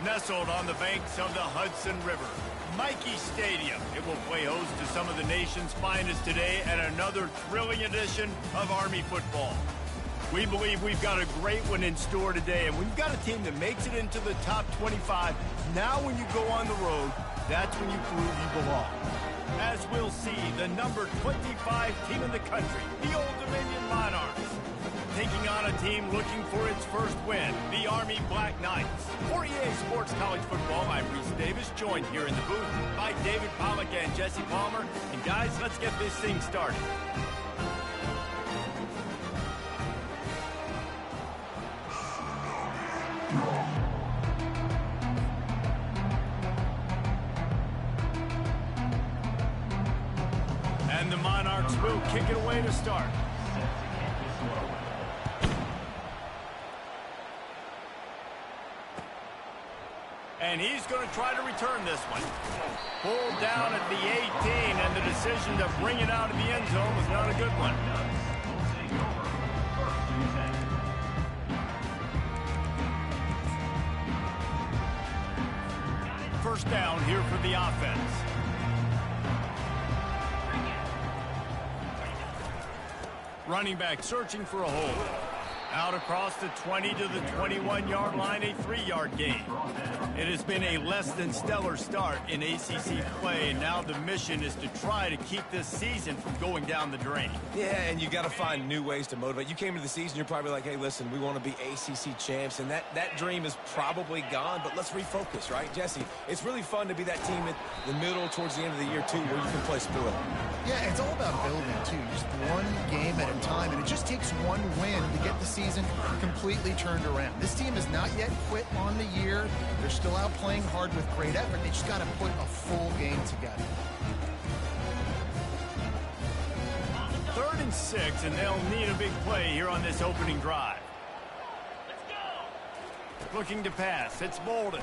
Nestled on the banks of the Hudson River, Michie Stadium. It will play host to some of the nation's finest today and another thrilling edition of Army football. We believe we've got a great one in store today, and we've got a team that makes it into the top 25. Now when you go on the road, that's when you prove you belong. As we'll see, the number 25 team in the country, the Old Dominion Monarchs, taking on a team looking for its first win, the Army Black Knights. For EA Sports College Football, I'm Reese Davis, joined here in the booth by David Pollack and Jesse Palmer. And guys, let's get this thing started. And the Monarchs will kick it away to start. And he's going to try to return this one. Pulled down at the 18, and the decision to bring it out of the end zone was not a good one. First down here for the offense. Running back searching for a hole. Out across the 20 to the 21-yard line, a 3-yard gain. It has been a less than stellar start in ACC play, and now the mission is to try to keep this season from going down the drain. Yeah, and you got to find new ways to motivate. You came into the season, you're probably like, hey, listen, we want to be ACC champs, and that dream is probably gone, but let's refocus, right, Jesse? It's really fun to be that team at the middle towards the end of the year, too, where you can play spoil. Yeah, it's all about building, too. Just one game at a time, and it just takes one win to get the season completely turned around. This team has not yet quit on the year. They're still out playing hard with great effort. They just got to put a full game together. 3rd and 6, and they'll need a big play here on this opening drive. Looking to pass. It's Bolden.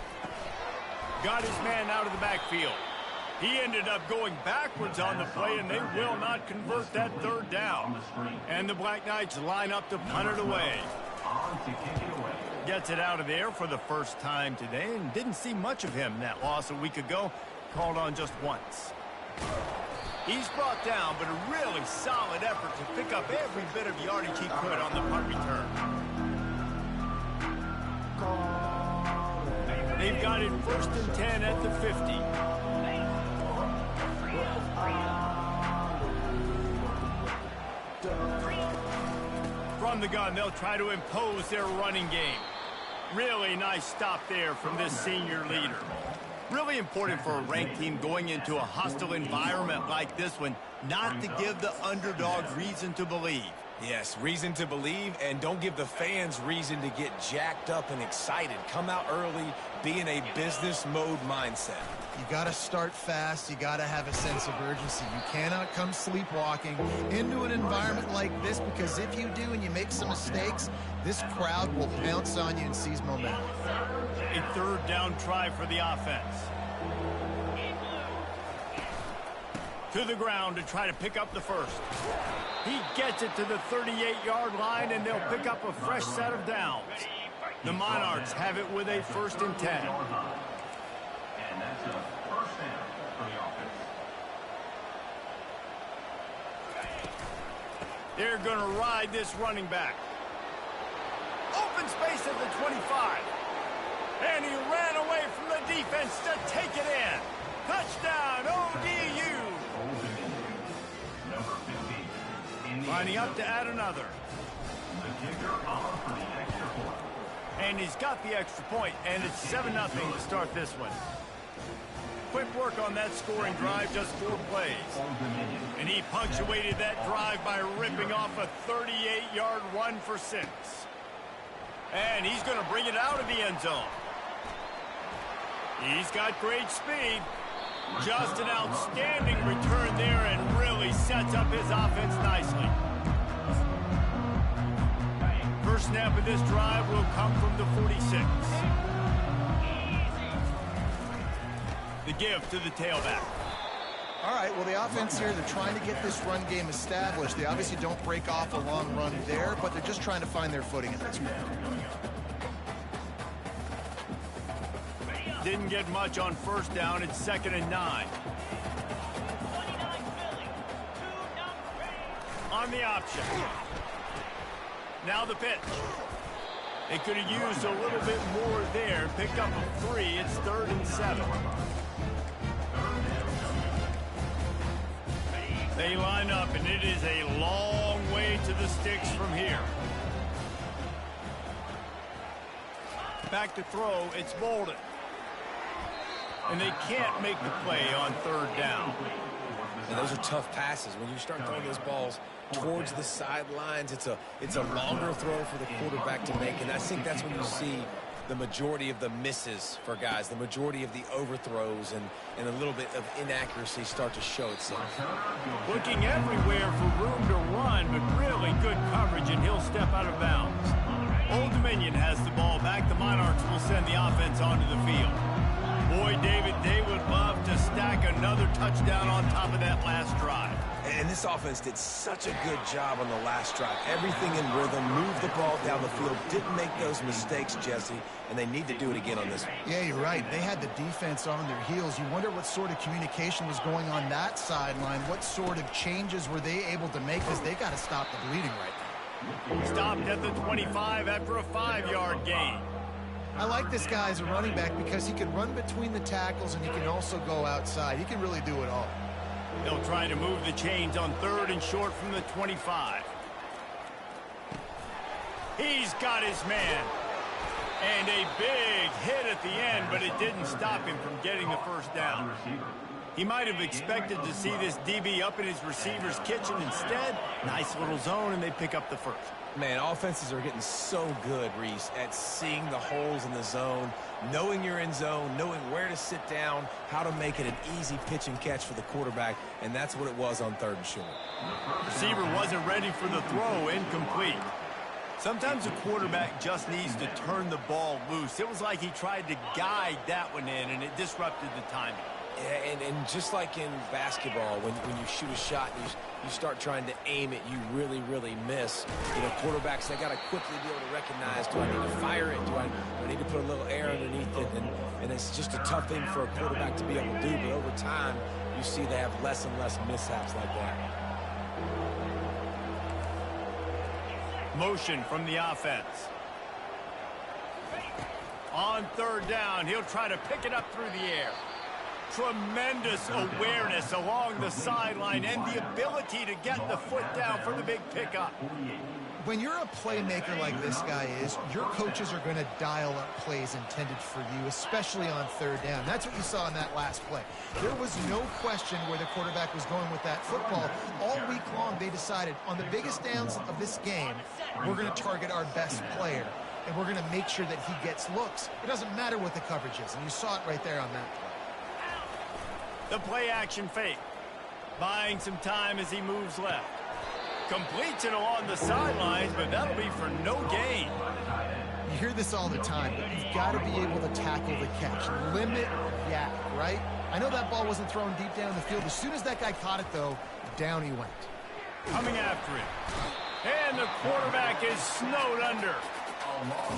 Got his man out of the backfield. He ended up going backwards on the play, and they will not convert that 3rd down. And the Black Knights line up to punt it away. Gets it out of there for the first time today, and didn't see much of him in that loss a week ago. Called on just once. He's brought down, but a really solid effort to pick up every bit of yardage he could on the punt return. They've got it 1st and 10 at the 50. From the gun, they'll try to impose their running game. Really nice stop there from this senior leader. Really important for a ranked team going into a hostile environment like this one, not to give the underdog reason to believe. Yes, reason to believe, and don't give the fans reason to get jacked up and excited. Come out early, be in a business mode mindset. You got to start fast. You got to have a sense of urgency. You cannot come sleepwalking into an environment like this, because if you do and you make some mistakes, this crowd will pounce on you and seize momentum. A 3rd down try for the offense. To the ground to try to pick up the first. He gets it to the 38-yard line, and they'll pick up a fresh set of downs. The Monarchs have it with a 1st and 10. And that's a 1st down for the offense. They're going to ride this running back. Open space at the 25. And he ran away from the defense to take it in. Touchdown, ODU. Number 15. Lining up to add another. The kicker on for the extra point. And he's got the extra point, and it's 7-0 to start this one. Quick work on that scoring drive, just 4 plays. And he punctuated that drive by ripping off a 38-yard run for 6. And he's going to bring it out of the end zone. He's got great speed. Just an outstanding return there, and really sets up his offense nicely. First snap of this drive will come from the 46. The give to the tailback. All right, well, the offense here, they're trying to get this run game established. They obviously don't break off a long run there, but they're just trying to find their footing at this point. didn't get much on first down. It's 2nd and 9. On the option. Now the pitch. They could have used a little bit more there. Picked up a 3. It's 3rd and 7. They line up, and it is a long way to the sticks from here. Back to throw. It's Bolden. And they can't make the play on 3rd down. And those are tough passes. When you start throwing those balls towards the sidelines, it's a longer throw for the quarterback to make. And I think that's when you see the majority of the misses for guys, the majority of the overthrows and a little bit of inaccuracy start to show itself. Looking everywhere for room to run, but really good coverage, and he'll step out of bounds. Old Dominion has the ball back. The Monarchs will send the offense onto the field. Boy, David, they would love to stack another touchdown on top of that last drive. And this offense did such a good job on the last drive. Everything in rhythm, moved the ball down the field, didn't make those mistakes, Jesse, and they need to do it again on this one. Yeah, you're right. They had the defense on their heels. You wonder what sort of communication was going on that sideline. What sort of changes were they able to make, because they got to stop the bleeding right now. Stopped at the 25 after a 5-yard gain. I like this guy as a running back because he can run between the tackles and he can also go outside. He can really do it all. They'll try to move the chains on 3rd and short from the 25. He's got his man. And a big hit at the end, but it didn't stop him from getting the first down. He might have expected to see this DB up in his receiver's kitchen. Instead, nice little zone, and they pick up the first. Man, offenses are getting so good, Reese, at seeing the holes in the zone, knowing you're in zone, knowing where to sit down, how to make it an easy pitch and catch for the quarterback, and that's what it was on 3rd and short. Receiver wasn't ready for the throw, incomplete. Sometimes a quarterback just needs to turn the ball loose. It was like he tried to guide that one in, and it disrupted the timing. Yeah, and just like in basketball, when you shoot a shot and you start trying to aim it, you really, really miss. You know, quarterbacks, they got to quickly be able to recognize, do I need to fire it? Do I need to put a little air underneath it? And it's just a tough thing for a quarterback to be able to do, but over time, you see they have less and less mishaps like that. Motion from the offense. On 3rd down, he'll try to pick it up through the air. Tremendous awareness along the sideline and the ability to get the foot down for the big pickup. When you're a playmaker like this guy is, your coaches are going to dial up plays intended for you, especially on 3rd down. That's what you saw in that last play. There was no question where the quarterback was going with that football. All week long, they decided on the biggest downs of this game, we're going to target our best player, and we're going to make sure that he gets looks. It doesn't matter what the coverage is, and you saw it right there on that play. The play action fake. Buying some time as he moves left. Completes it along the sidelines, but that'll be for no gain. You hear this all the time, but you've got to be able to tackle the catch. Limit yak, right? I know that ball wasn't thrown deep down the field. As soon as that guy caught it, though, down he went. Coming after him. And the quarterback is snowed under.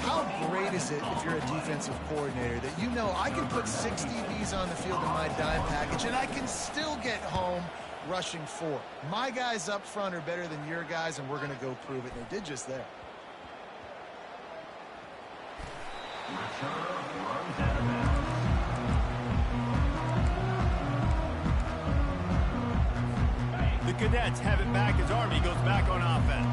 How great is it if you're a defensive coordinator that you know I can put 6 DBs on the field in my dime package and I can still get home rushing 4. My guys up front are better than your guys, and we're going to go prove it. And they did just that. The Cadets have it back as Army goes back on offense.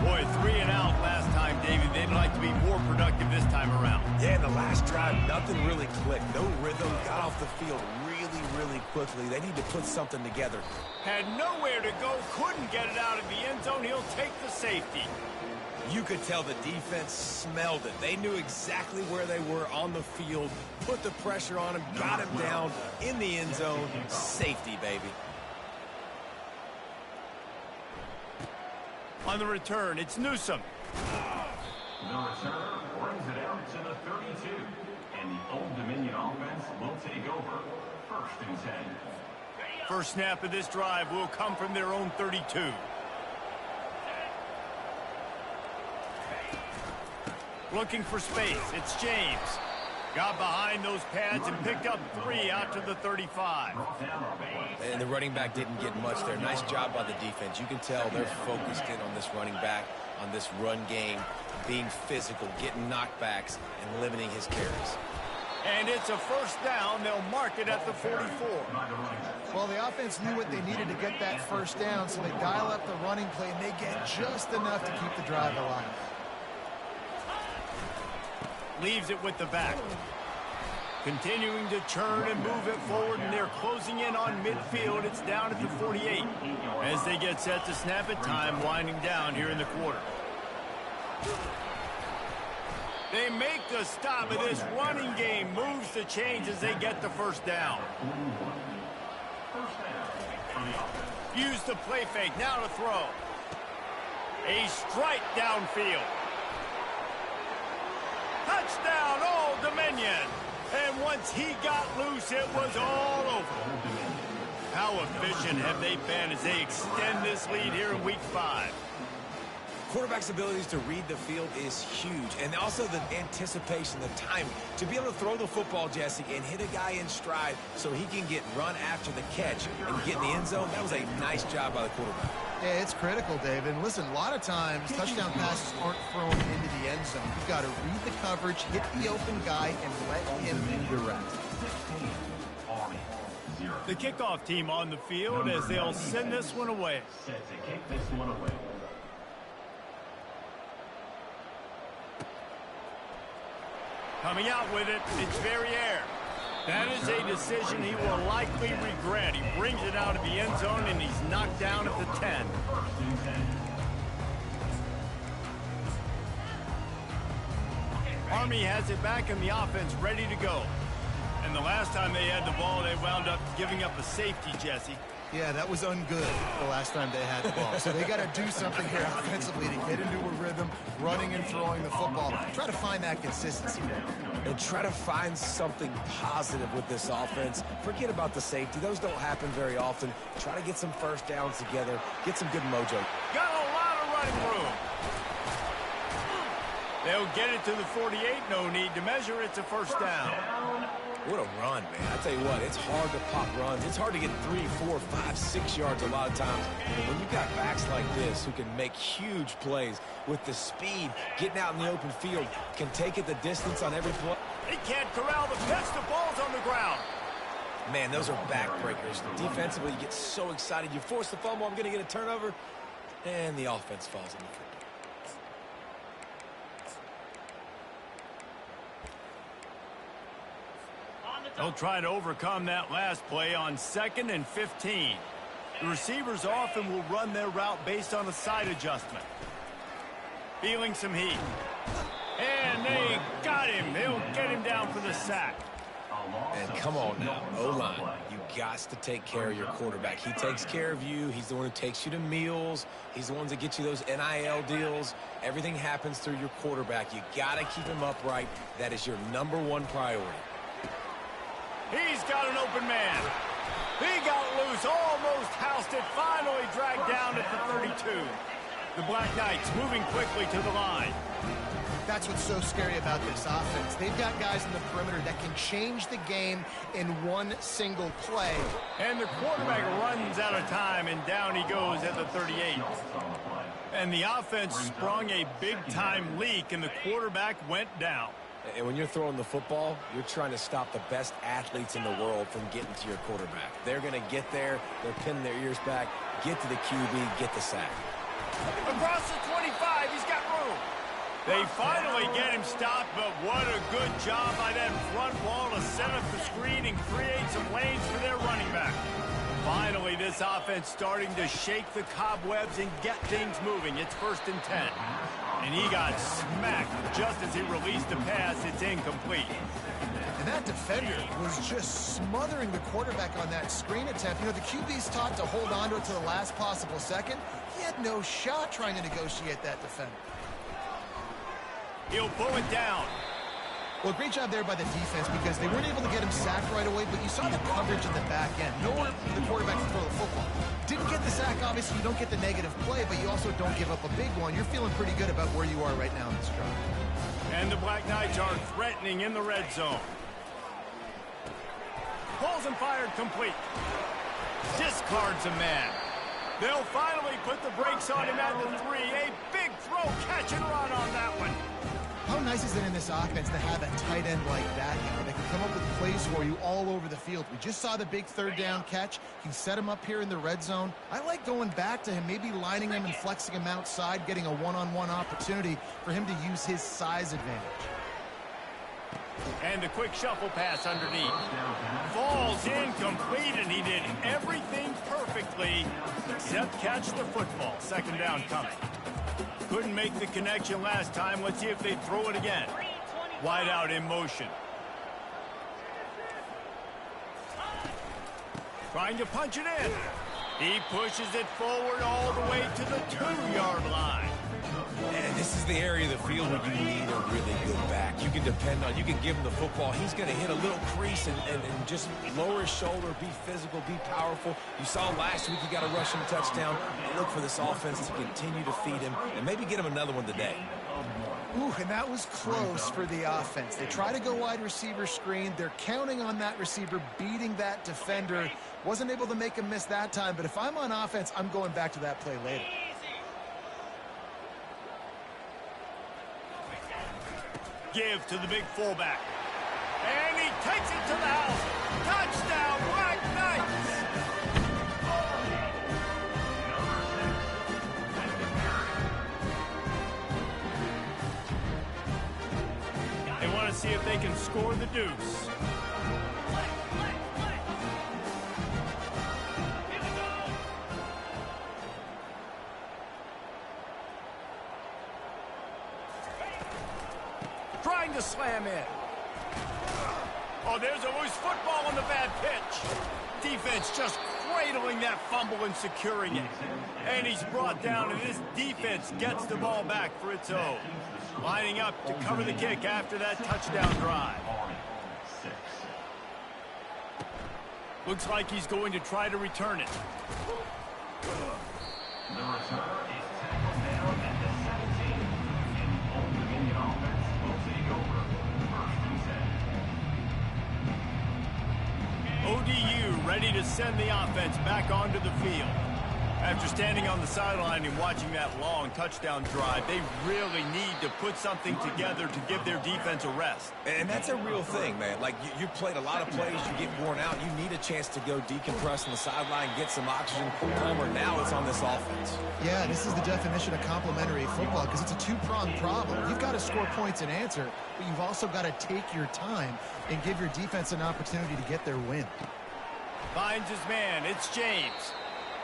Boy, 3 and out last time, David. They'd like to be more productive this time around. Yeah, in the last drive, nothing really clicked. No rhythm, got off the field really, really quickly. They need to put something together. Had nowhere to go, couldn't get it out of the end zone. He'll take the safety. You could tell the defense smelled it. They knew exactly where they were on the field, put the pressure on him, got him down in the end zone. Safety, baby. On the return, it's Newsom. The returner brings it out to the 32. And the Old Dominion offense will take over. 1st and 10. First snap of this drive will come from their own 32. Looking for space. It's James. Got behind those pads and picked up 3 out to the 35. And the running back didn't get much there. Nice job by the defense. You can tell they're focused in on this running back, on this run game, being physical, getting knockbacks, and limiting his carries. And it's a first down. They'll mark it at the 44. Well, the offense knew what they needed to get that first down, so they dial up the running play, and they get just enough to keep the drive alive. Leaves it with the back. Continuing to churn and move it forward, and they're closing in on midfield. It's down at the 48. As they get set to snap it, time winding down here in the quarter. They make the stop, and this running game moves the chains as they get the first down. Use the play fake, now to throw. A strike downfield. Touchdown, Old Dominion. And once he got loose, it was all over. How efficient have they been as they extend this lead here in Week 5? Quarterback's abilities to read the field is huge, and also the anticipation, the timing. To be able to throw the football, Jesse, and hit a guy in stride so he can get run after the catch and get in the end zone, that was a nice job by the quarterback. Yeah, it's critical, Dave. And listen, a lot of times touchdown passes aren't thrown into the end zone. You've got to read the coverage, hit the open guy, and let him redirect. The kickoff team on the field as they'll send this one away. Set to kick this one away. Coming out with it, it's Verrier. That is a decision he will likely regret. He brings it out of the end zone, and he's knocked down at the 10. Army has it back in the offense, ready to go. And the last time they had the ball, they wound up giving up a safety, Jesse. Yeah, that was ungood the last time they had the ball. So they got to do something here offensively to get into a rhythm, running and throwing the football. Try to find that consistency. And try to find something positive with this offense. Forget about the safety. Those don't happen very often. Try to get some first downs together. Get some good mojo. Got a lot of running room. They'll get it to the 48. No need to measure. It's a first down. What a run, man. I tell you what, it's hard to pop runs. It's hard to get 3, 4, 5, 6 yards a lot of times. And when you've got backs like this who can make huge plays with the speed, getting out in the open field, can take it the distance on every play. They can't corral the pitch. The ball's on the ground. Man, those are backbreakers. Defensively, you get so excited. You force the fumble, I'm going to get a turnover, and the offense falls in the field. They'll try to overcome that last play on 2nd and 15. The receivers often will run their route based on a side adjustment. Feeling some heat. And they got him. They'll get him down for the sack. And come on now, O-line, you got to take care of your quarterback. He takes care of you. He's the one who takes you to meals. He's the one that gets you those NIL deals. Everything happens through your quarterback. You got to keep him upright. That is your #1 priority. He's got an open man. He got loose, almost housed it, finally dragged down at the 32. The Black Knights moving quickly to the line. That's what's so scary about this offense. They've got guys in the perimeter that can change the game in one single play. And the quarterback runs out of time, and down he goes at the 38. And the offense sprung a big-time leak, and the quarterback went down. And when you're throwing the football, you're trying to stop the best athletes in the world from getting to your quarterback. They're going to get there. They're pinning their ears back, get to the QB, get the sack. Across the 25, he's got room. They finally get him stopped, but what a good job by that front wall to set up the screen and create some lanes for their running back. Finally, this offense starting to shake the cobwebs and get things moving. It's 1st and 10. And he got smacked just as he released the pass. It's incomplete. And that defender was just smothering the quarterback on that screen attempt. You know, the QB's taught to hold on to it to the last possible second. He had no shot trying to negotiate that defender. He'll pull it down. Well, great job there by the defense because they weren't able to get him sacked right away, but you saw the coverage in the back end. Nowhere for the quarterback to throw the football. Didn't get the sack, obviously. You don't get the negative play, but you also don't give up a big one. You're feeling pretty good about where you are right now in this drive. And And the Black Knights are threatening in the red zone. Pulls and fired complete. Discards a man. They'll finally put the brakes on him at the 3. A big throw, catch and run on that one. How nice is it in this offense to have a tight end like that? You know, they can come up with plays for you all over the field. We just saw the big third down catch. He set him up here in the red zone. I like going back to him, maybe lining him and flexing him outside, getting a one-on-one opportunity for him to use his size advantage. And a quick shuffle pass underneath. Falls incomplete, and he did everything perfectly except catch the football. Second down coming. Couldn't make the connection last time. Let's see if they throw it again. Wide out in motion. Trying to punch it in. He pushes it forward all the way to the 2-yard line. And this is the area of the field where you need a really good back. You can depend on, you can give him the football. He's going to hit a little crease and just lower his shoulder, be physical, be powerful. You saw last week he got a rushing touchdown. I look for this offense to continue to feed him and maybe get him another one today. Ooh, and that was close for the offense. They try to go wide receiver screen. They're counting on that receiver beating that defender. Wasn't able to make him miss that time, but if I'm on offense, I'm going back to that play later. Give to the big fullback. And he takes it to the house. Touchdown, Black Knights! They want to see if they can score the deuce. Trying to slam in. Oh, there's a loose football on the bad pitch. Defense just cradling that fumble and securing it. And he's brought down, and this defense gets the ball back for its own. Lining up to cover the kick after that touchdown drive. Looks like he's going to try to return it. The returner is tackled down at the 17. And the Old Dominion offense will take over. First and 10. ODU ready to send the offense back onto the field. After standing on the sideline and watching that long touchdown drive, they really need to put something together to give their defense a rest. And that's a real thing, man. Like, you played a lot of plays, you get worn out, you need a chance to go decompress on the sideline, get some oxygen. Palmer, now it's on this offense. Yeah, this is the definition of complementary football because it's a two-pronged problem. You've got to score points and answer, but you've also got to take your time and give your defense an opportunity to get their win. Finds his man. It's James.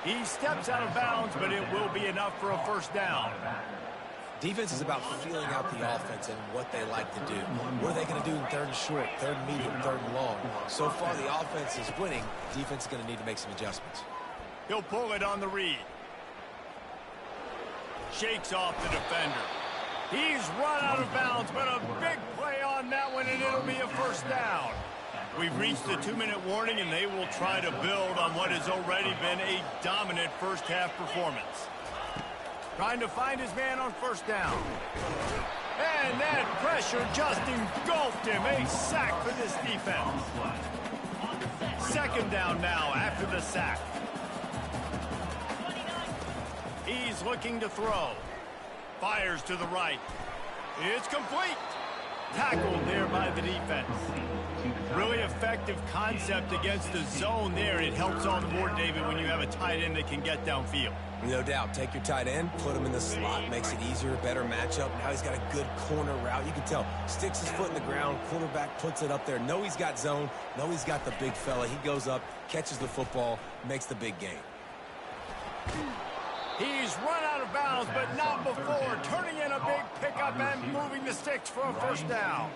He steps out of bounds, but it will be enough for a first down. Defense is about feeling out the offense and what they like to do. What are they going to do in third and short, third and medium, third and long? So far, the offense is winning. Defense is going to need to make some adjustments. He'll pull it on the read. Shakes off the defender. He's run out of bounds, but a big play on that one, and it'll be a first down. We've reached the 2-minute warning, and they will try to build on what has already been a dominant first-half performance. Trying to find his man on first down. And that pressure just engulfed him. A sack for this defense. Second down now after the sack. He's looking to throw. Fires to the right. It's complete. Tackled there by the defense. Really effective concept against the zone there. It helps on the board, David, when you have a tight end that can get downfield. No doubt. Take your tight end, put him in the slot, makes it easier, better matchup. Now he's got a good corner route. You can tell. Sticks his foot in the ground, quarterback puts it up there. Know he's got zone, know he's got the big fella. He goes up, catches the football, makes the big game. He's run out of bounds, but not before. Turning in a big pickup and moving the sticks for a first down.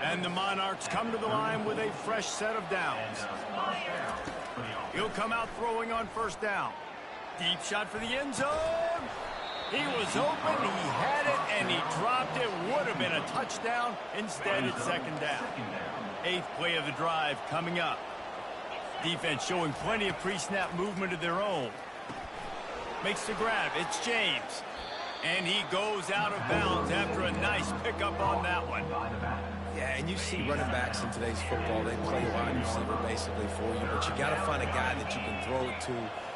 And the Monarchs come to the line with a fresh set of downs. He'll come out throwing on first down. Deep shot for the end zone. He was open, he had it, and he dropped it. Would have been a touchdown. Instead, it's second down. 8th play of the drive coming up. Defense showing plenty of pre-snap movement of their own. Makes the grab. It's James. And he goes out of bounds after a nice pickup on that one. Yeah, and you see running backs in today's football, they play wide receiver basically for you, but you got to find a guy that you can throw it to,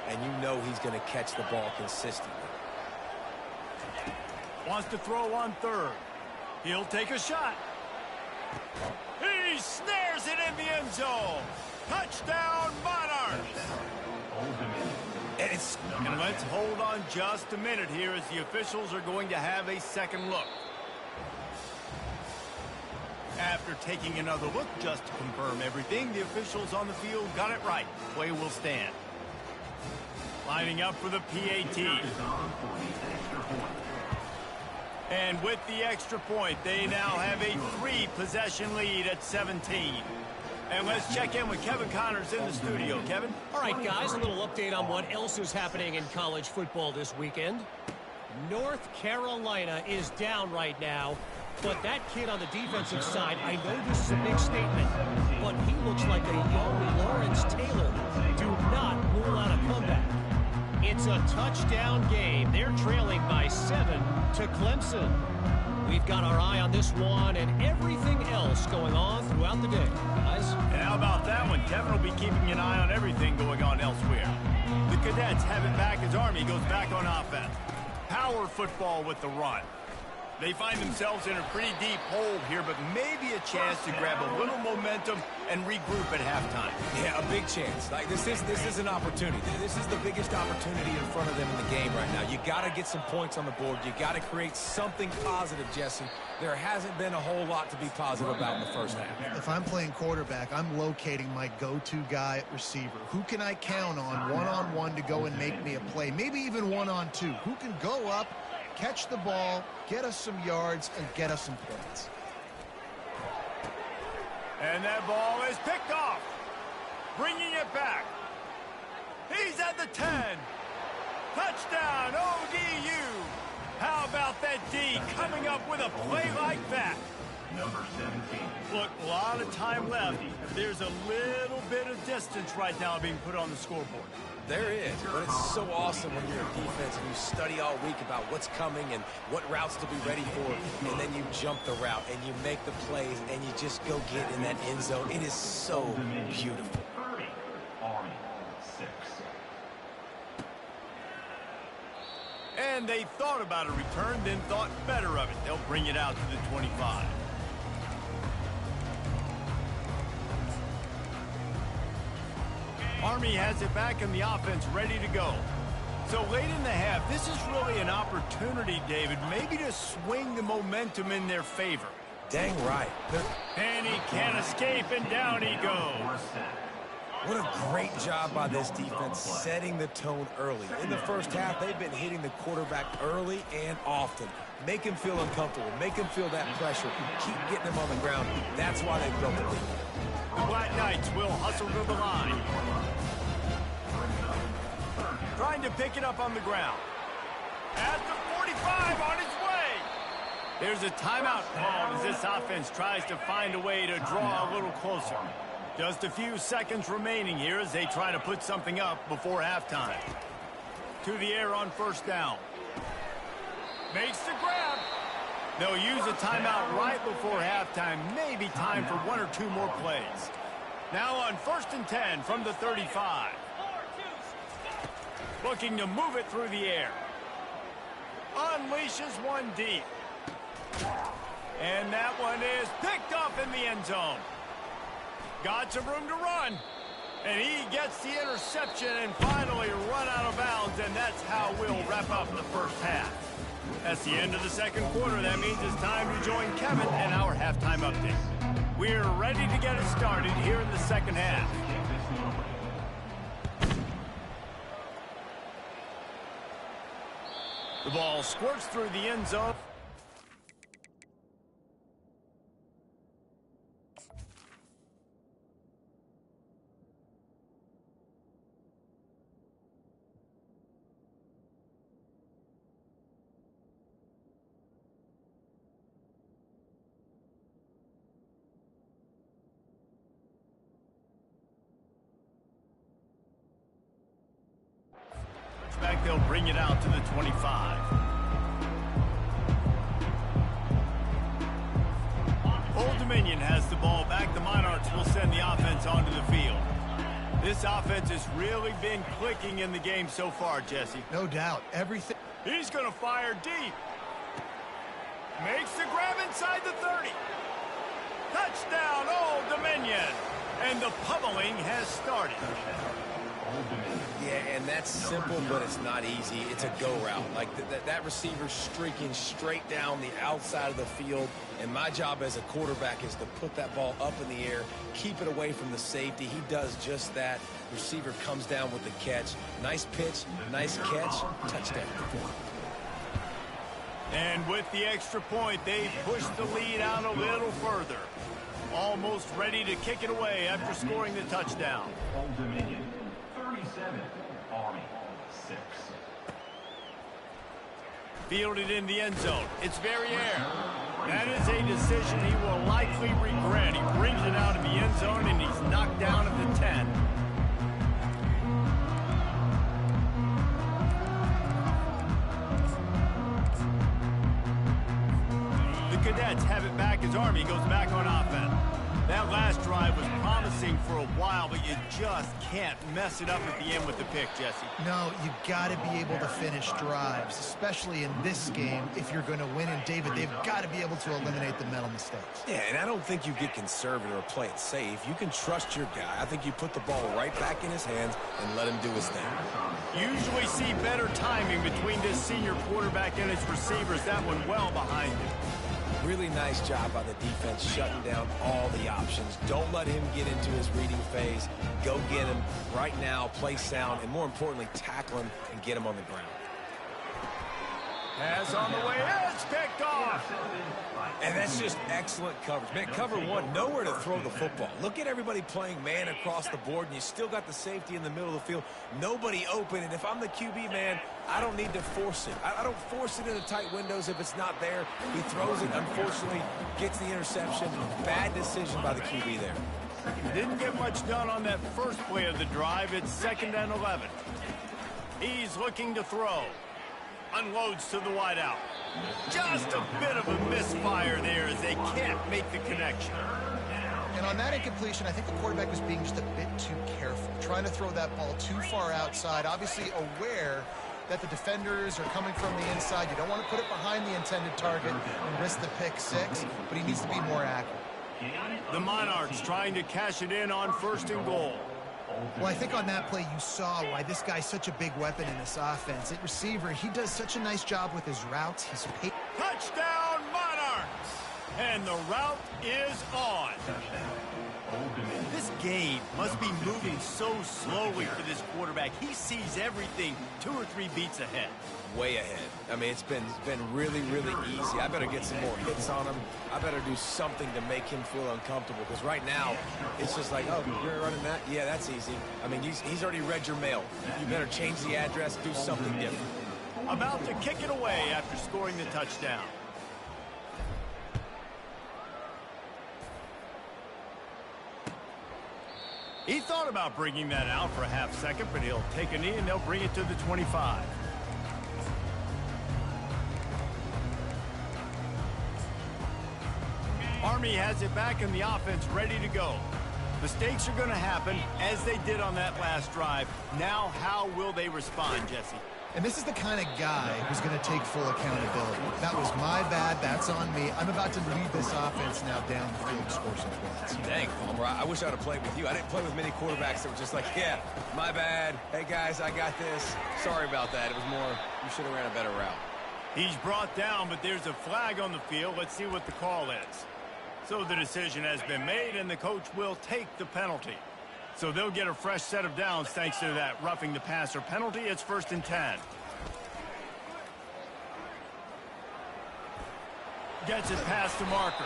and you know he's going to catch the ball consistently. Wants to throw on third. He'll take a shot. He snares it in the end zone. Touchdown, Monarchs. And let's hold on just a minute here as the officials are going to have a second look. After taking another look just to confirm everything, the officials on the field got it right. Play will stand. Lining up for the PAT. And with the extra point, they now have a 3-possession lead at 17. And let's check in with Kevin Connors in the studio. Kevin? All right, guys, a little update on what else is happening in college football this weekend. North Carolina is down right now, but that kid on the defensive side, I know this is a big statement, but he looks like a young Lawrence Taylor. Do not rule out a comeback. It's a touchdown game. They're trailing by 7 to Clemson. We've got our eye on this one and everything else going on throughout the day, guys. And how about that one? Kevin will be keeping an eye on everything going on elsewhere. The Cadets have it back as Army goes back on offense. Power football with the run. They find themselves in a pretty deep hole here, but maybe a chance to grab a little momentum and regroup at halftime. Yeah, a big chance. Like this is an opportunity. This is the biggest opportunity in front of them in the game right now. You got to get some points on the board. You got to create something positive, Jesse. There hasn't been a whole lot to be positive about in the first half. If I'm playing quarterback, I'm locating my go-to guy at receiver. Who can I count on one-on-one to go and make me a play? Maybe even one-on-two. Who can go up, catch the ball, get us some yards, and get us some points. And that ball is picked off. Bringing it back. He's at the 10. Touchdown, ODU. How about that D coming up with a play like that? Number 17. Look, a lot of time left. There's a little bit of distance right now being put on the scoreboard. There is, but it's so awesome when you're a defense and you study all week about what's coming and what routes to be ready for, and then you jump the route and you make the plays and you just go get in that end zone. It is so beautiful. Army 6. And they thought about a return, then thought better of it. They'll bring it out to the 25. Army has it back in the offense ready to go. So late in the half, this is really an opportunity, David, maybe to swing the momentum in their favor. Dang right. And he can't escape, and down he goes. What a great job by this defense setting the tone early. In the first half, they've been hitting the quarterback early and often. Make him feel uncomfortable. Make him feel that pressure. Keep getting him on the ground. That's why they've built the lead. The Black Knights will hustle to the line. Trying to pick it up on the ground. At the 45, on his way. There's a timeout called as this offense tries to find a way to draw a little closer. Just a few seconds remaining here as they try to put something up before halftime. To the air on first down. Makes the grab. They'll use a timeout right before halftime. Maybe time for one or two more plays. Now on 1st and 10 from the 35. Looking to move it through the air. Unleashes one deep. And that one is picked up in the end zone. Got some room to run. And he gets the interception and finally run out of bounds. And that's how we'll wrap up the first half. That's the end of the second quarter. That means it's time to join Kevin and our halftime update. We're ready to get it started here in the second half. The ball squirts through the end zone. They'll bring it out to the 25. Dominion has the ball back. The Monarchs will send the offense onto the field. This offense has really been clicking in the game so far, Jesse. No doubt. Everything. He's going to fire deep. Makes the grab inside the 30. Touchdown, Old Dominion. And the pummeling has started. Yeah, and that's simple, but it's not easy. It's a go route. Like that receiver streaking straight down the outside of the field. And my job as a quarterback is to put that ball up in the air, keep it away from the safety. He does just that. Receiver comes down with the catch. Nice pitch, nice catch, touchdown. And with the extra point, they push the lead out a little further. Almost ready to kick it away after scoring the touchdown. Old Dominion, 37. Army, 6. Fielded in the end zone. It's Verrier. That is a decision he will likely regret. He brings it out of the end zone, and he's knocked down at the 10. The Cadets have it back as Army goes back on offense. That last drive was promising for a while, but you just can't mess it up at the end with the pick, Jesse. No, you got to be able to finish drives, especially in this game. If you're going to win, and David, they've got to be able to eliminate the mental mistakes. Yeah, and I don't think you get conservative or play it safe. You can trust your guy. I think you put the ball right back in his hands and let him do his thing. Usually see better timing between this senior quarterback and his receivers. That one well behind him. Really nice job by the defense shutting down all the options. Don't let him get into his reading phase. Go get him right now, play sound, and more importantly, tackle him and get him on the ground. Pass on the way, it's picked off. And that's just excellent coverage. Man, cover one, nowhere to throw the football. Look at everybody playing man across the board, and you still got the safety in the middle of the field. Nobody open, and if I'm the QB, man, I don't need to force it. I don't force it into tight windows if it's not there. He throws it, unfortunately, gets the interception. Bad decision by the QB there. Didn't get much done on that first play of the drive. It's 2nd and 11. He's looking to throw. Unloads to the wideout. Just a bit of a misfire there as they can't make the connection. And on that incompletion, I think the quarterback was being just a bit too careful, trying to throw that ball too far outside, obviously aware that the defenders are coming from the inside. You don't want to put it behind the intended target and risk the pick six, but he needs to be more accurate. The Monarchs trying to cash it in on 1st and goal. Well, I think on that play you saw why this guy's such a big weapon in this offense. At receiver, he does such a nice job with his routes. He's Touchdown, Monarchs! And the route is on. This game must be moving so slowly for this quarterback. He sees everything 2 or 3 beats ahead. Way ahead. I mean, it's been really, really easy. I better get some more hits on him. I better do something to make him feel uncomfortable, because right now it's just like, oh, you're running that? Yeah, that's easy. I mean, he's already read your mail. You better change the address, do something different. About to kick it away after scoring the touchdown. He thought about bringing that out for a half second, but he'll take a knee and they'll bring it to the 25. Army has it back and the offense ready to go. Mistakes are going to happen as they did on that last drive. Now, how will they respond, Jesse? And this is the kind of guy who's going to take full accountability. That was my bad. That's on me. I'm about to lead this offense now down the field, score some points. Dang, Palmer, I wish I would have played with you. I didn't play with many quarterbacks that were just like, yeah, my bad. Hey, guys, I got this. Sorry about that. It was more, you should have ran a better route. He's brought down, but there's a flag on the field. Let's see what the call is. So the decision has been made, and the coach will take the penalty. So they'll get a fresh set of downs thanks to that roughing the passer penalty. It's 1st and 10. Gets it past the marker.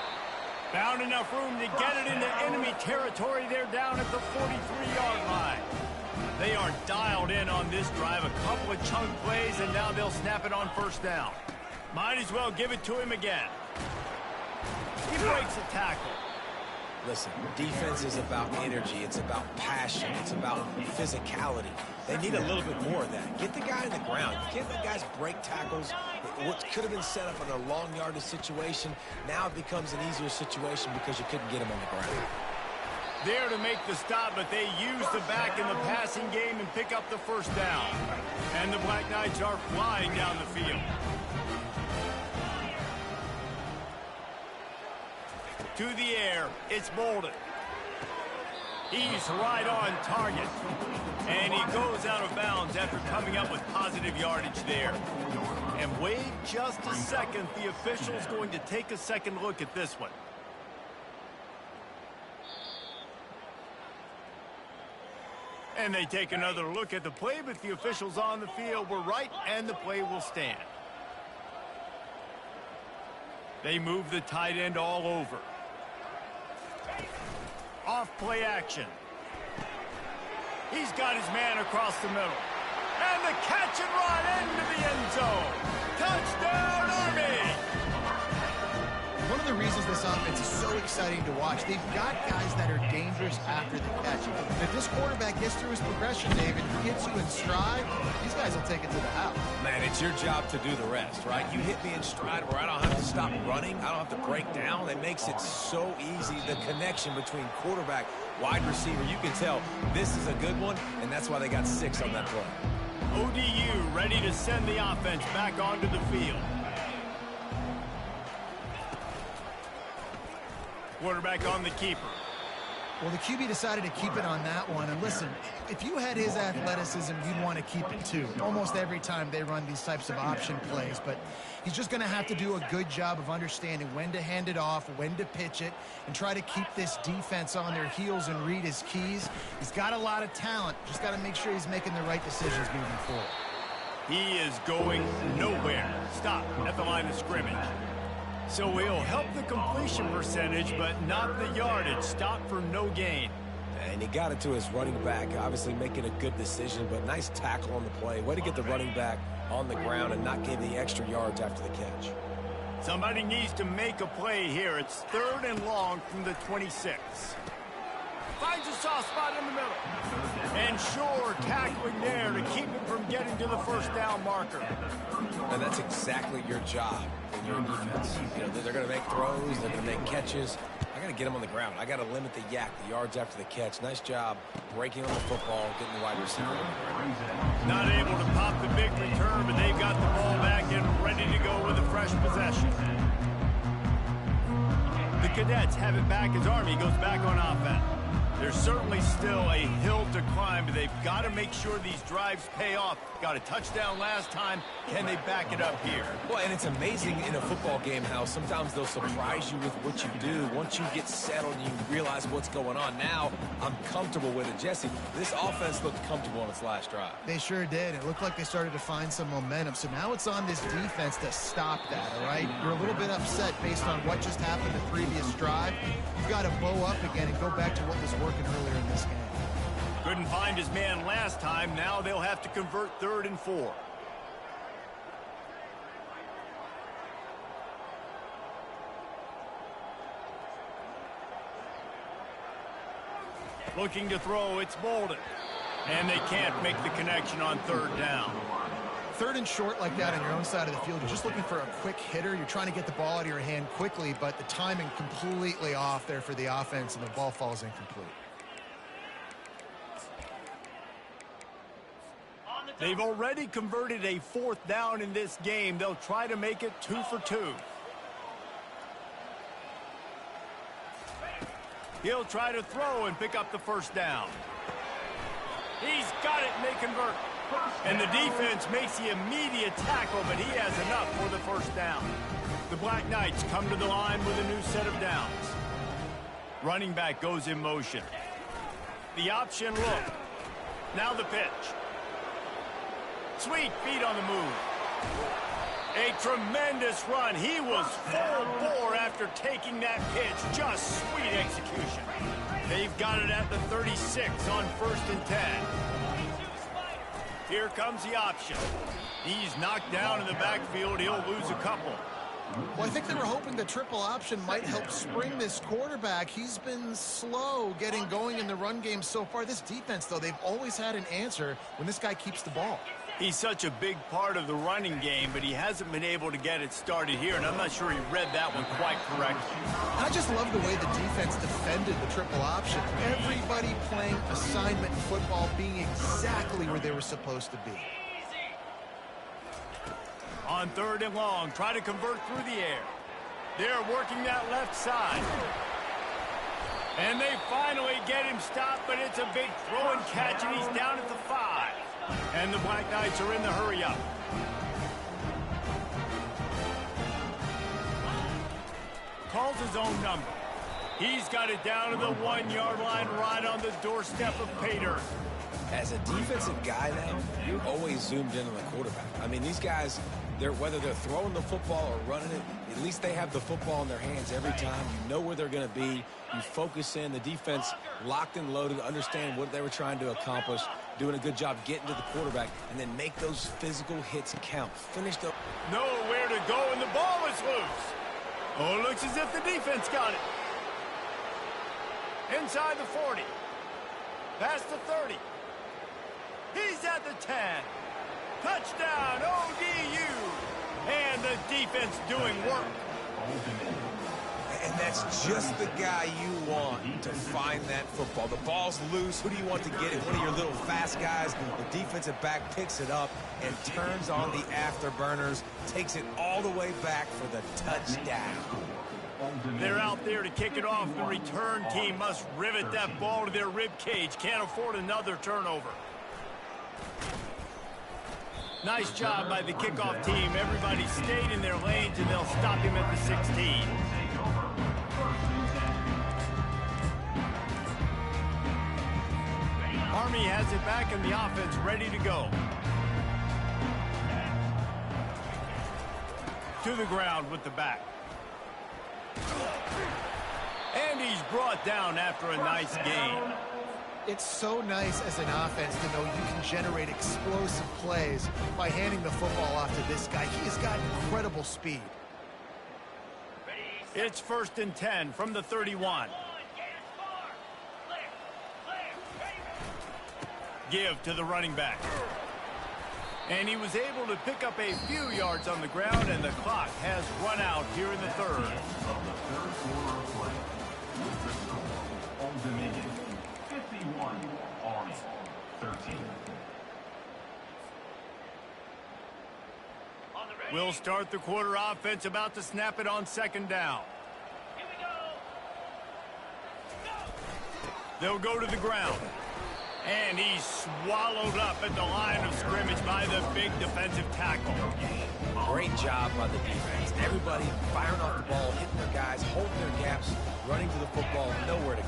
Found enough room to get it into enemy territory. They're down at the 43-yard line. They are dialed in on this drive. A couple of chunk plays, and now they'll snap it on 1st down. Might as well give it to him again. He breaks a tackle. Listen, defense is about energy. It's about passion. It's about physicality. They need a little bit more of that. Get the guy in the ground. You can't let guys break tackles. What could have been set up in a long yardage situation, now it becomes an easier situation because you couldn't get him on the ground. There to make the stop, but they use the back in the passing game and pick up the first down. And the Black Knights are flying down the field. To the air, it's Bolden. He's right on target. And he goes out of bounds after coming up with positive yardage there. And wait just a second. The official's going to take a second look at this one. And they take another look at the play, but the officials on the field were right, and the play will stand. They move the tight end all over. Off play action. He's got his man across the middle. And the catch and run into the end zone. Touchdown, Army! One of the reasons this offense is so exciting to watch, they've got guys that are dangerous after the catch. If this quarterback gets through his progression, David, gets you in stride, these guys will take it to the house. Man, it's your job to do the rest, right? You hit me in stride where I don't have to stop running. I don't have to break down. It makes it so easy. The connection between quarterback, wide receiver, you can tell this is a good one, and that's why they got 6 on that play. ODU ready to send the offense back onto the field. Quarterback on the keeper. Well, the QB decided to keep it on that one. And listen, if you had his athleticism, you'd want to keep it too. Almost every time they run these types of option plays. But he's just going to have to do a good job of understanding when to hand it off, when to pitch it, and try to keep this defense on their heels and read his keys. He's got a lot of talent. Just got to make sure he's making the right decisions moving forward. He is going nowhere. Stop at the line of scrimmage. So he'll help the completion percentage, but not the yardage. Stop for no gain. And he got it to his running back, obviously making a good decision, but nice tackle on the play. Way to get the running back on the ground and not give the extra yards after the catch. Somebody needs to make a play here. It's 3rd and long from the 26. Finds a soft spot in the middle. And sure, tackling there to keep him from getting to the first down marker. And that's exactly your job in your defense. You know, they're going to make throws, they're going to make catches. I got to get them on the ground. I got to limit the yak, the yards after the catch. Nice job breaking on the football, getting the wide receiver. Not able to pop the big return, but they've got the ball back and ready to go with a fresh possession. The Cadets have it back as Army goes back on offense. There's certainly still a hill to climb, but they've got to make sure these drives pay off. Got a touchdown last time. Can they back it up here? Well, and it's amazing in a football game how sometimes they'll surprise you with what you do. Once you get settled and you realize what's going on, now I'm comfortable with it. Jesse, this offense looked comfortable on its last drive. They sure did. It looked like they started to find some momentum. So now it's on this defense to stop that, all right? You're a little bit upset based on what just happened the previous drive. You've got to bow up again and go back to what was working earlier in this game. Couldn't find his man last time. Now they'll have to convert 3rd and 4. Looking to throw, it's Bolden. And they can't make the connection on 3rd down. 3rd and short like that on your own side of the field, you're just looking for a quick hitter. You're trying to get the ball out of your hand quickly, but the timing completely off there for the offense, and the ball falls incomplete. They've already converted a 4th down in this game. They'll try to make it 2 for 2. He'll try to throw and pick up the first down. He's got it, and they convert. And the defense makes the immediate tackle, but he has enough for the first down. The Black Knights come to the line with a new set of downs. Running back goes in motion. The option look. Now the pitch. Sweet feet on the move. A tremendous run. He was full bore after taking that pitch. Just sweet execution. They've got it at the 36 on 1st and 10. Here comes the option. He's knocked down in the backfield. He'll lose a couple. Well, I think they were hoping the triple option might help spring this quarterback. He's been slow getting going in the run game so far. This defense, though, they've always had an answer when this guy keeps the ball. He's such a big part of the running game, but he hasn't been able to get it started here, and I'm not sure he read that one quite correctly. I just love the way the defense defended the triple option. Everybody playing assignment football, being exactly where they were supposed to be. On 3rd and long, try to convert through the air. They're working that left side. And they finally get him stopped, but it's a big throw and catch, and he's down at the 5. And the Black Knights are in the hurry-up. Calls his own number. He's got it down to the 1-yard line right on the doorstep of pay dirt. As a defensive guy now, you're always zoomed in on the quarterback. I mean, these guys, whether they're throwing the football or running it, at least they have the football in their hands every time. You know where they're going to be. You focus in. The defense locked and loaded, understand what they were trying to accomplish, doing a good job getting to the quarterback, and then make those physical hits count. Finish the... Nowhere to go, and the ball is loose. Oh, it looks as if the defense got it. Inside the 40. Past the 30. He's at the 10. Touchdown, ODU. And the defense doing work. And that's just the guy you want to find that football. The ball's loose. Who do you want to get it? One of your little fast guys. The defensive back picks it up and turns on the afterburners, takes it all the way back for the touchdown. They're out there to kick it off. The return team must rivet that ball to their rib cage. Can't afford another turnover. Nice job by the kickoff team. Everybody stayed in their lanes, and they'll stop him at the 16. Army has it back, and the offense ready to go. To the ground with the back. And he's brought down after a nice gain. It's so nice as an offense to know you can generate explosive plays by handing the football off to this guy. He has got incredible speed. It's 1st and 10 from the 31. Give to the running back. And he was able to pick up a few yards on the ground, and the clock has run out here in the 3rd. Old Dominion, 51, Army, 13. We'll start the quarter offense, about to snap it on 2nd down. They'll go to the ground. And he's swallowed up at the line of scrimmage by the big defensive tackle. Great job by the defense. Everybody firing off the ball, hitting their guys, holding their gaps, running to the football, nowhere to go.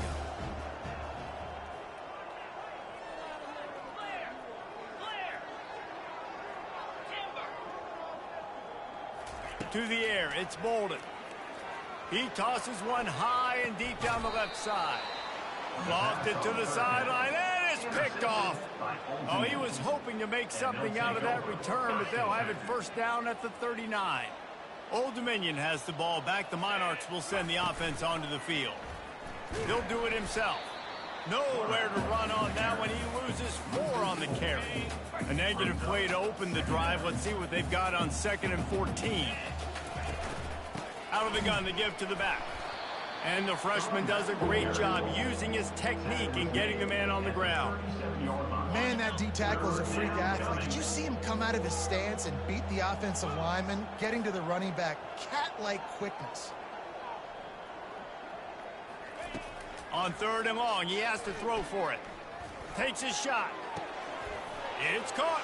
To the air, it's Bolden. He tosses one high and deep down the left side. Lost it to the sideline, and it's picked off. Oh, he was hoping to make something out of that return, but they'll have it 1st down at the 39. Old Dominion has the ball back. The Monarchs will send the offense onto the field. He'll do it himself. Nowhere to run on that one. He loses 4 on the carry. A negative play to open the drive. Let's see what they've got on 2nd and 14. Out of the gun, the give to the back. And the freshman does a great job using his technique and getting the man on the ground. Man, that D-tackle is a freak athlete. Did you see him come out of his stance and beat the offensive lineman, getting to the running back? Cat-like quickness. On 3rd and long, he has to throw for it. Takes his shot. It's caught.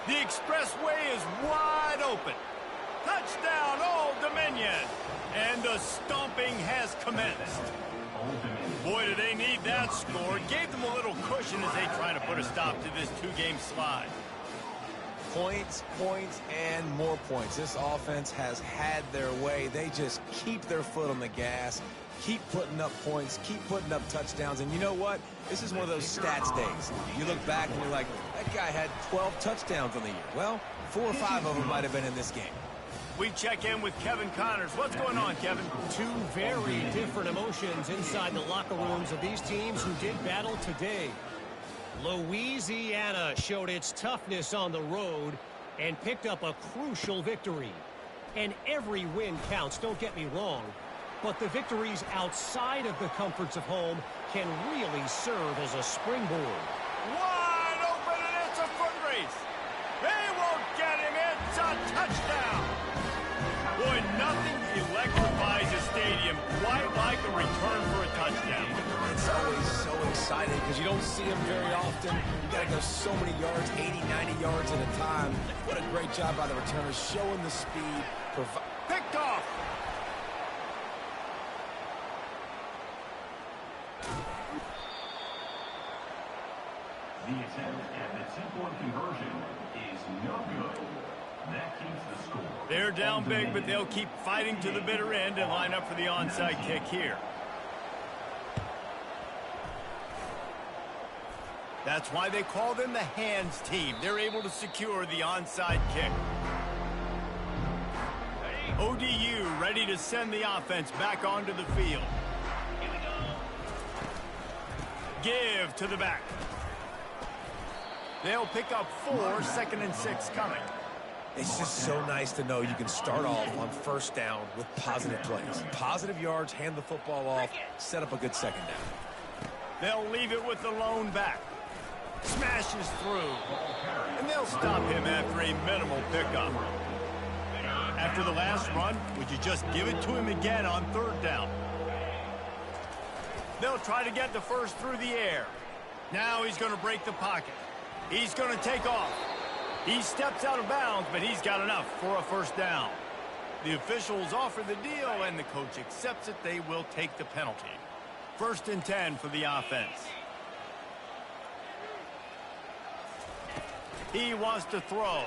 The expressway is wide open. Touchdown, Old Dominion. And the stomping has commenced. Boy, do they need that score. Gave them a little cushion as they try to put a stop to this 2-game slide. Points, points, and more points. This offense has had their way. They just keep their foot on the gas, keep putting up points, keep putting up touchdowns. And you know what? This is one of those stats days. You look back and you're like, that guy had 12 touchdowns on the year. Well, 4 or 5 of them might have been in this game. We check in with Kevin Connors. What's going on, Kevin? Two very different emotions inside the locker rooms of these teams who did battle today. Louisiana showed its toughness on the road and picked up a crucial victory. And every win counts, don't get me wrong. But the victories outside of the comforts of home can really serve as a springboard. Wide open, and it's a foot race. They won't get him. It's a touchdown. Boy, nothing electrifies a stadium quite like a return for a touchdown. It's always so exciting because you don't see them very often. You got to go so many yards, 80, 90 yards at a time. What a great job by the returners, showing the speed. Picked off. The attempt at the two-point conversion is no good. That keeps the score. They're down big, but they'll keep fighting to the bitter end and line up for the onside kick here. That's why they call them the hands team. They're able to secure the onside kick. ODU ready to send the offense back onto the field. Here we go. Give to the back. They'll pick up 4, 2nd and 6 coming. It's just so nice to know you can start off on first down with positive plays. Positive yards, hand the football off, set up a good second down. They'll leave it with the lone back. Smashes through. And they'll stop him after a minimal pickup. After the last run, would you just give it to him again on 3rd down? They'll try to get the first through the air. Now he's going to break the pocket. He's going to take off. He steps out of bounds, but he's got enough for a first down. The officials offer the deal, and the coach accepts it. They will take the penalty. 1st and 10 for the offense. He wants to throw.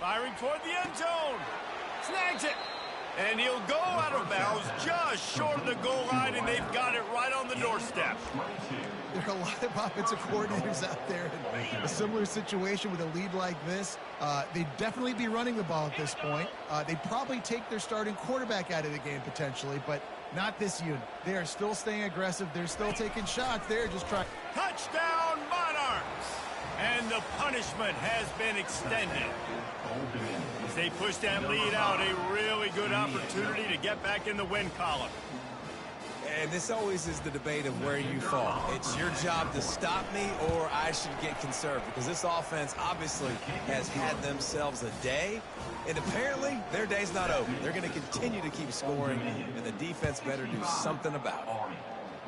Firing toward the end zone. Snags it. And he'll go out of bounds just short of the goal line, and they've got it right on the doorstep. There are a lot of offensive coordinators out there in a similar situation with a lead like this. They'd definitely be running the ball at this point. They'd probably take their starting quarterback out of the game potentially, but not this unit. They are still staying aggressive. They're still taking shots. They're just trying. Touchdown, Monarchs! And the punishment has been extended. As they push that lead out, a really good opportunity to get back in the win column. And this always is the debate of where you fall. It's your job to stop me, or I should get conserved, because this offense obviously has had themselves a day, and apparently their day's not over. They're going to continue to keep scoring, and the defense better do something about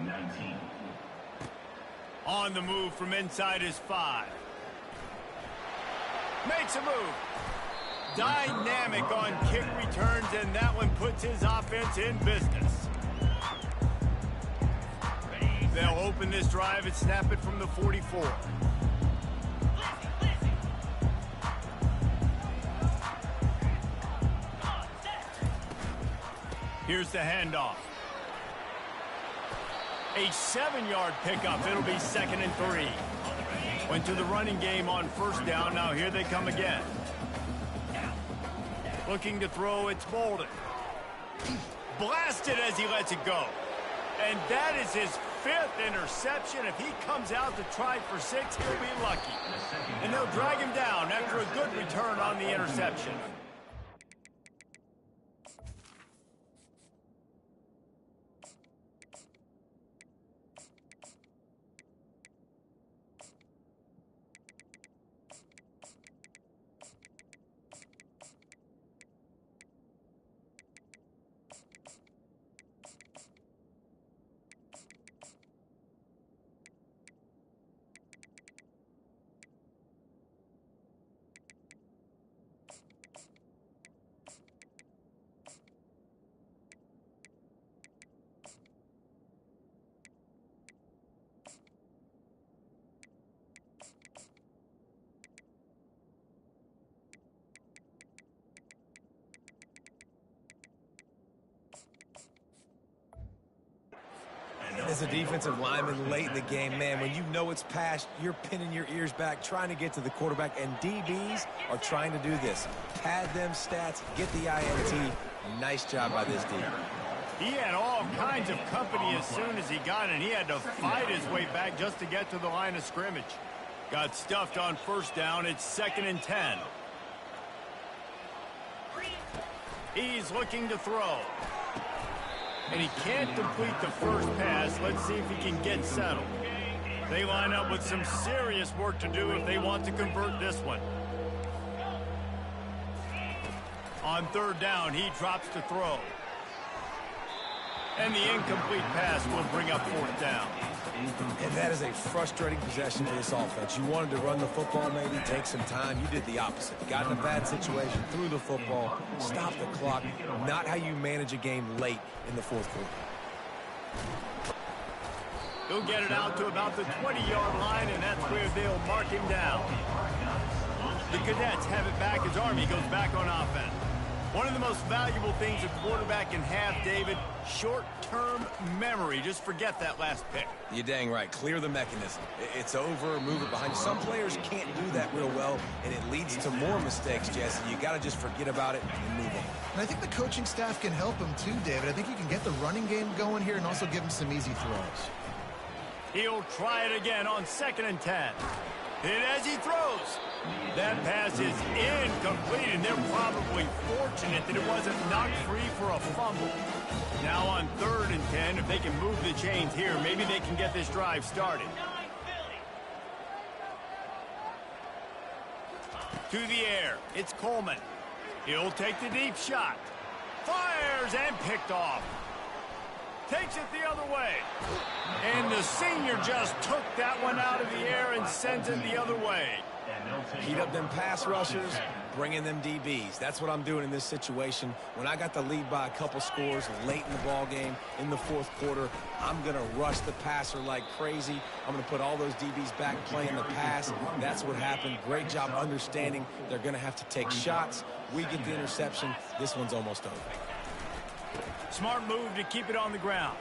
it. 19. On the move from inside his 5. Makes a move. Dynamic on kick returns, and that one puts his offense in business. They'll open this drive and snap it from the 44. Here's the handoff. A 7-yard pickup. It'll be 2nd and 3. Went to the running game on 1st down. Now here they come again. Looking to throw, it's Bolden. Blasted as he lets it go. And that is his 5th interception. If he comes out to try for 6, he'll be lucky. And they'll drag him down after a good return on the interception. as a defensive lineman late in the game, man, when you know it's past, you're pinning your ears back, trying to get to the quarterback, and DBs are trying to do this. Pad them stats, get the INT. Nice job by this D. He had all kinds of company as soon as he got it. He had to fight his way back just to get to the line of scrimmage. Got stuffed on first down. It's 2nd and 10. He's looking to throw. And he can't complete the first pass. Let's see if he can get settled. They line up with some serious work to do if they want to convert this one. On 3rd down, he drops to throw. And the incomplete pass will bring up 4th down. And that is a frustrating possession for this offense. You wanted to run the football, maybe take some time. You did the opposite. Got in a bad situation, threw the football, stopped the clock. Not how you manage a game late in the 4th quarter. He'll get it out to about the 20-yard line, and that's where they'll mark him down. The Cadets have it back as Army goes back on offense. One of the most valuable things a quarterback can have, David, short-term memory. Just forget that last pick. You're dang right. Clear the mechanism. It's over, move it behind you. Some players can't do that real well, and it leads to more mistakes, Jesse. You got to just forget about it and move on. And I think the coaching staff can help him too, David. I think he can get the running game going here and also give him some easy throws. He'll try it again on 2nd and 10. Hit as he throws. That pass is incomplete, and they're probably fortunate that it wasn't knocked free for a fumble. Now on 3rd and 10, if they can move the chains here, maybe they can get this drive started. To the air, it's Coleman. He'll take the deep shot. Fires and picked off. Takes it the other way. And the senior just took that one out of the air and sends it the other way. Heat up them pass rushers, bring in them DBs. That's what I'm doing in this situation. When I got the lead by a couple scores late in the ball game in the 4th quarter, I'm going to rush the passer like crazy. I'm going to put all those DBs back playing the pass. That's what happened. Great job understanding they're going to have to take shots. We get the interception. This one's almost over. Smart move to keep it on the ground.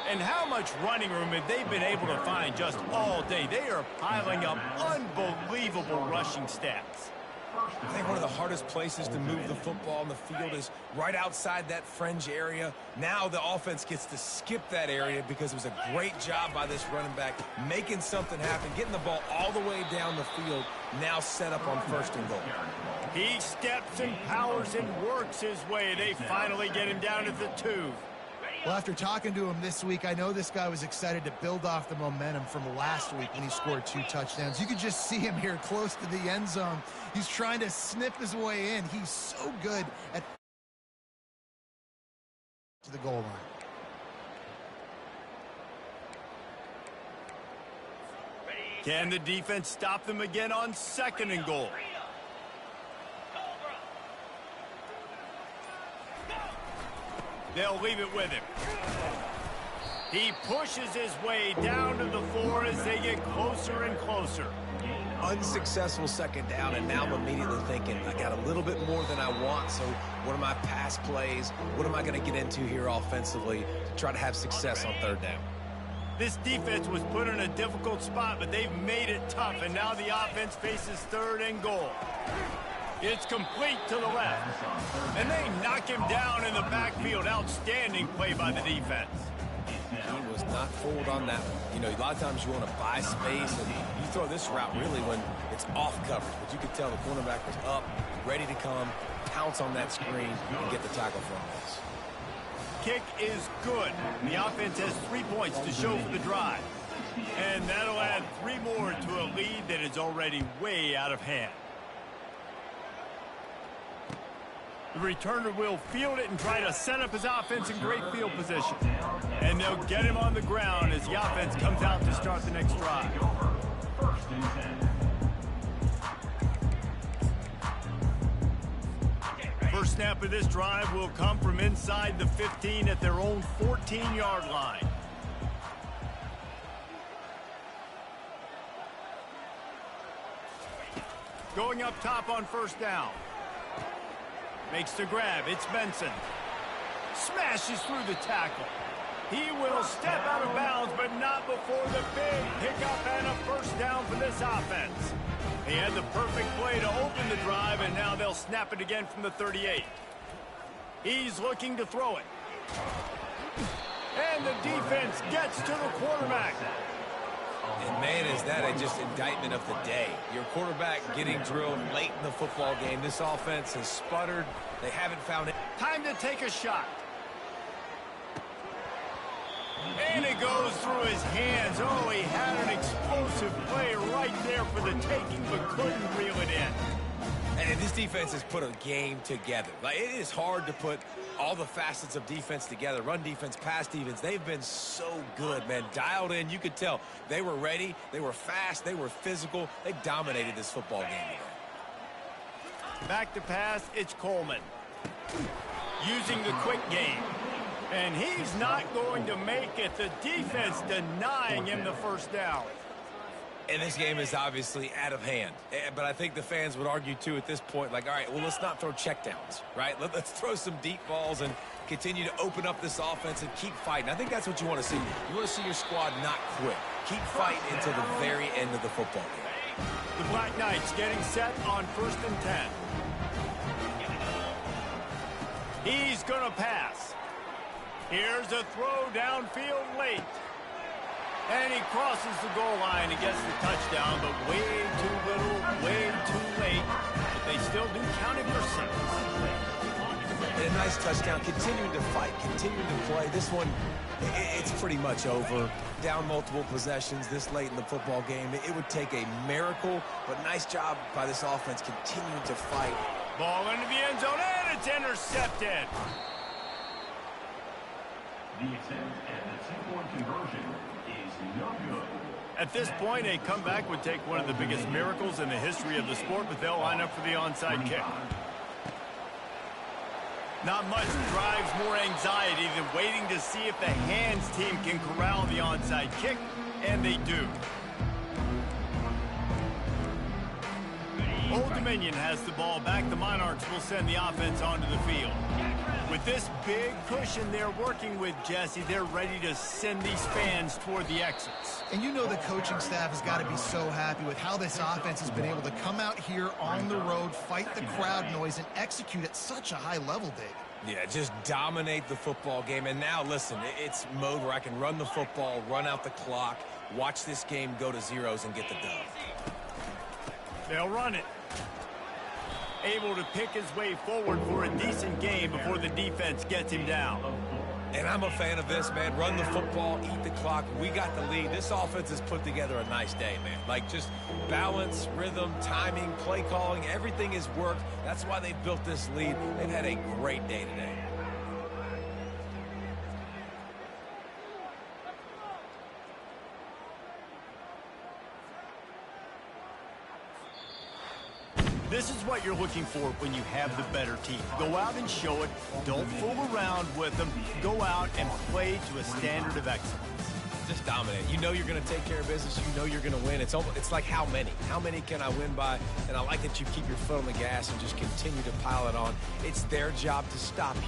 And how much running room have they been able to find just all day? They are piling up unbelievable rushing stats. I think one of the hardest places to move the football on the field is right outside that fringe area. Now the offense gets to skip that area because it was a great job by this running back making something happen, getting the ball all the way down the field, now set up on 1st and goal. He steps and powers and works his way. They finally get him down at the 2. Well, after talking to him this week, I know this guy was excited to build off the momentum from last week when he scored 2 touchdowns. You could just see him here close to the end zone. He's trying to snip his way in. He's so good at to the goal line. Can the defense stop them again on 2nd and goal? They'll leave it with him. He pushes his way down to the floor as they get closer and closer. Unsuccessful 2nd down, and now I'm immediately thinking, I got a little bit more than I want, so what are my pass plays? What am I going to get into here offensively to try to have success on 3rd down? This defense was put in a difficult spot, but they've made it tough, and now the offense faces 3rd and goal. It's complete to the left. And they knock him down in the backfield. Outstanding play by the defense. He was not fooled on that one. You know, a lot of times you want to buy space, and you throw this route really when it's off coverage. But you could tell the cornerback was up, ready to come, pounce on that screen, and get the tackle from this. Kick is good. The offense has 3 points to show for the drive. And that'll add 3 more to a lead that is already way out of hand. The returner will field it and try to set up his offense in great field position. And they'll get him on the ground as the offense comes out to start the next drive. First snap of this drive will come from inside the 15 at their own 14-yard line. Going up top on 1st down. Makes the grab. It's Benson. Smashes through the tackle. He will step out of bounds, but not before the big pickup and a first down for this offense. He had the perfect play to open the drive, and now they'll snap it again from the 38. He's looking to throw it. And the defense gets to the quarterback. And, man, is that just indictment of the day. Your quarterback getting drilled late in the football game. This offense has sputtered. They haven't found it. Time to take a shot. And it goes through his hands. Oh, he had an explosive play right there for the taking, but couldn't reel it in. And this defense has put a game together. Like, it is hard to put all the facets of defense together. Run defense, pass defense. They've been so good, man. Dialed in. You could tell they were ready. They were fast. They were physical. They dominated this football game today. Back to pass. It's Coleman. Using the quick game. And he's not going to make it. The defense denying him the first down. And this game is obviously out of hand. But I think the fans would argue, too, at this point, like, all right, well, let's not throw checkdowns, right? Let's throw some deep balls and continue to open up this offense and keep fighting. I think that's what you want to see. You want to see your squad not quit. Keep fighting until the very end of the football game. The Black Knights getting set on 1st and 10. He's going to pass. Here's a throw downfield late. And he crosses the goal line and gets the touchdown, but way too little, way too late. But they still do count it for 6. And a nice touchdown, continuing to fight, continuing to play. This one, it's pretty much over. Down multiple possessions this late in the football game. It would take a miracle, but nice job by this offense continuing to fight. Ball into the end zone, and it's intercepted. The attempt at the 2-point conversion is no good. At this point, a comeback would take one of the biggest miracles in the history of the sport, but they'll line up for the onside kick. Not much drives more anxiety than waiting to see if the hands team can corral the onside kick, and they do. Old Dominion has the ball back. The Monarchs will send the offense onto the field. With this big cushion they're working with, Jesse, they're ready to send these fans toward the exits. And you know the coaching staff has got to be so happy with how this offense has been able to come out here on the road, fight the crowd noise, and execute at such a high level, Dave. Yeah, just dominate the football game. And now, listen, it's mode where I can run the football, run out the clock, watch this game go to zeros and get the dub. They'll run it. Able to pick his way forward for a decent game before the defense gets him down. And I'm a fan of this, man. Run the football, eat the clock. We got the lead. This offense has put together a nice day, man. Like, just balance, rhythm, timing, play calling, everything has worked. That's why they built this lead. They've had a great day today. This is what you're looking for when you have the better team. Go out and show it. Don't fool around with them. Go out and play to a standard of excellence. Just dominate. You know you're going to take care of business. You know you're going to win. It's like how many? How many can I win by? And I like that you keep your foot on the gas and just continue to pile it on. It's their job to stop you.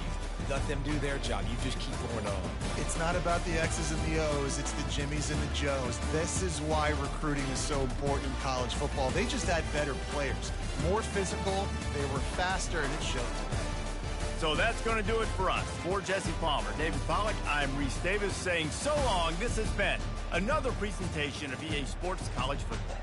Let them do their job. You just keep going on. It's not about the X's and the O's. It's the Jimmies and the Joes. This is why recruiting is so important in college football. They just had better players. More physical. They were faster, and it showed today. So that's going to do it for us. For Jesse Palmer, David Pollack, I'm Reese Davis saying so long. This has been another presentation of EA Sports College Football.